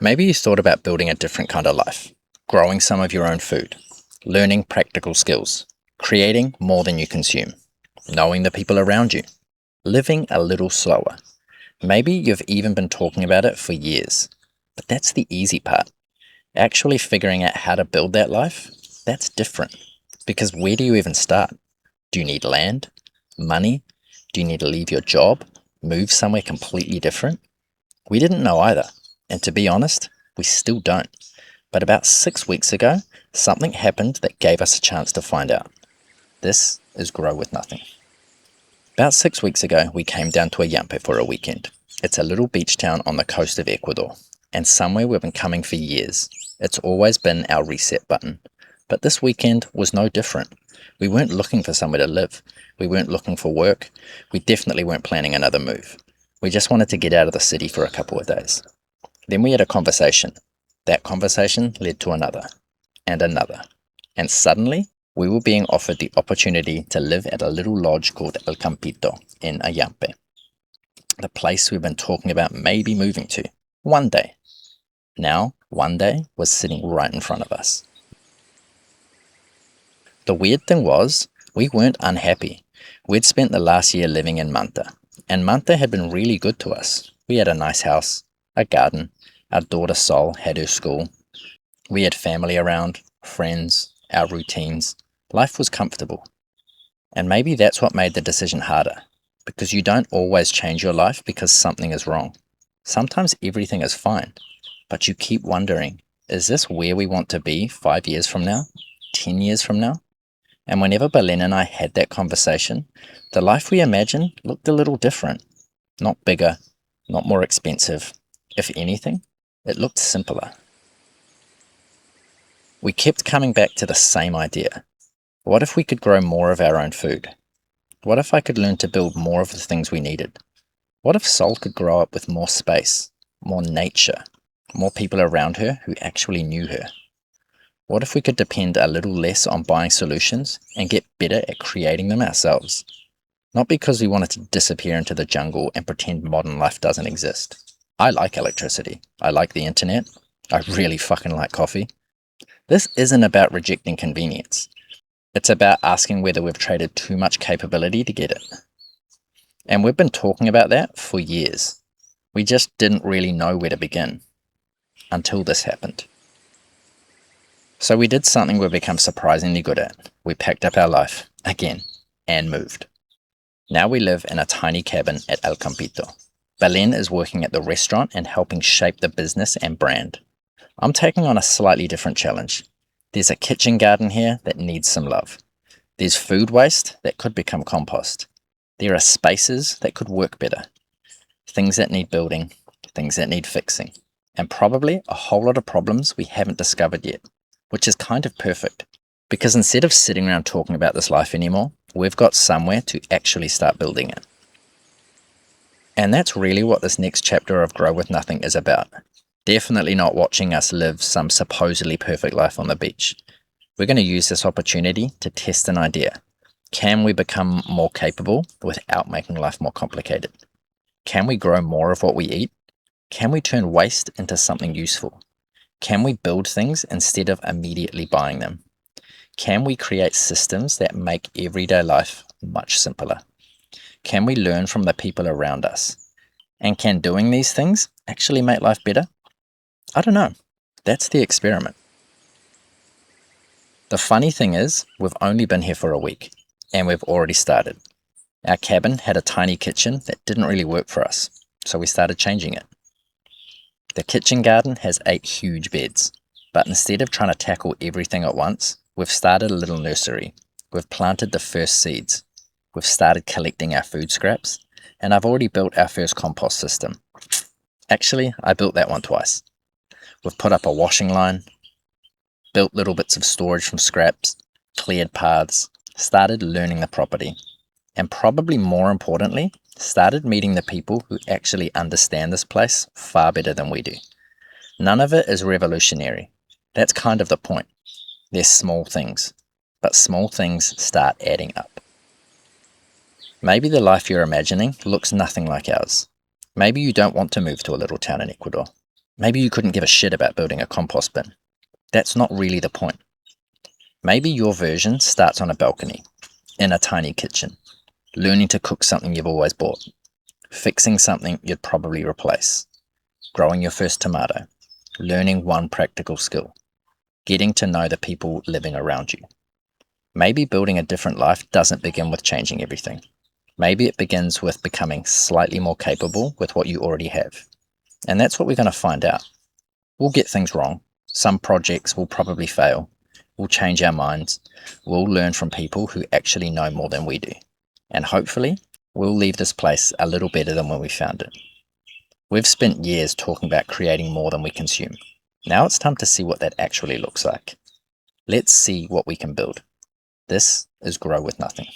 Maybe you thought about building a different kind of life, growing some of your own food, learning practical skills, creating more than you consume, knowing the people around you, living a little slower. Maybe you've even been talking about it for years. But that's the easy part. Actually figuring out how to build that life, that's different. Because where do you even start? Do you need land? Money? Do you need to leave your job? Move somewhere completely different? We didn't know either. And to be honest, we still don't. But about 6 weeks ago, something happened that gave us a chance to find out. This is Grow With Nothing. About 6 weeks ago, we came down to ayampe for a weekend. It's a little beach town on the coast of Ecuador, and somewhere we've been coming for years. It's always been our reset button. But this weekend was no different. We weren't looking for somewhere to live. We weren't looking for work. We definitely weren't planning another move. We just wanted to get out of the city for a couple of days. Then we had a conversation. That conversation led to another, and another. And suddenly, we were being offered the opportunity to live at a little lodge called El Campito in Ayampe. The place we've been talking about maybe moving to, one day. Now, one day was sitting right in front of us. The weird thing was, we weren't unhappy. We'd spent the last year living in Manta, and Manta had been really good to us. We had a nice house, a garden, our daughter Sol had her school. We had family around, friends, our routines. Life was comfortable. And maybe that's what made the decision harder, because you don't always change your life because something is wrong. Sometimes everything is fine, but you keep wondering, is this where we want to be 5 years from now, 10 years from now? And whenever Belén and I had that conversation, the life we imagined looked a little different. Not bigger, not more expensive. If anything, it looked simpler. We kept coming back to the same idea. What if we could grow more of our own food? What if I could learn to build more of the things we needed? What if Sol could grow up with more space, more nature, more people around her who actually knew her? What if we could depend a little less on buying solutions and get better at creating them ourselves? Not because we wanted to disappear into the jungle and pretend modern life doesn't exist. I like electricity. I like the internet. I really fucking like coffee. This isn't about rejecting convenience. It's about asking whether we've traded too much capability to get it. And we've been talking about that for years. We just didn't really know where to begin. Until this happened. So we did something we've become surprisingly good at. We packed up our life, again, and moved. Now we live in a tiny cabin at El Campito. Belén is working at the restaurant and helping shape the business and brand. I'm taking on a slightly different challenge. There's a kitchen garden here that needs some love. There's food waste that could become compost. There are spaces that could work better. Things that need building, things that need fixing, and probably a whole lot of problems we haven't discovered yet, which is kind of perfect. Because instead of sitting around talking about this life anymore, we've got somewhere to actually start building it. And that's really what this next chapter of Grow With Nothing is about. Definitely not watching us live some supposedly perfect life on the beach. We're going to use this opportunity to test an idea. Can we become more capable without making life more complicated? Can we grow more of what we eat? Can we turn waste into something useful? Can we build things instead of immediately buying them? Can we create systems that make everyday life much simpler? Can we learn from the people around us? And can doing these things actually make life better? I don't know. That's the experiment. The funny thing is, we've only been here for a week, and we've already started. Our cabin had a tiny kitchen that didn't really work for us, so we started changing it. The kitchen garden has 8 huge beds, but instead of trying to tackle everything at once, we've started a little nursery. We've planted the first seeds. We've started collecting our food scraps, and I've already built our first compost system. Actually, I built that one twice. We've put up a washing line, built little bits of storage from scraps, cleared paths, started learning the property, and probably more importantly, started meeting the people who actually understand this place far better than we do. None of it is revolutionary. That's kind of the point. They're small things, but small things start adding up. Maybe the life you're imagining looks nothing like ours. Maybe you don't want to move to a little town in Ecuador. Maybe you couldn't give a shit about building a compost bin. That's not really the point. Maybe your version starts on a balcony, in a tiny kitchen, learning to cook something you've always bought, fixing something you'd probably replace, growing your first tomato, learning one practical skill, getting to know the people living around you. Maybe building a different life doesn't begin with changing everything. Maybe it begins with becoming slightly more capable with what you already have. And that's what we're going to find out. We'll get things wrong. Some projects will probably fail. We'll change our minds. We'll learn from people who actually know more than we do. And hopefully, we'll leave this place a little better than when we found it. We've spent years talking about creating more than we consume. Now it's time to see what that actually looks like. Let's see what we can build. This is Grow With Nothing.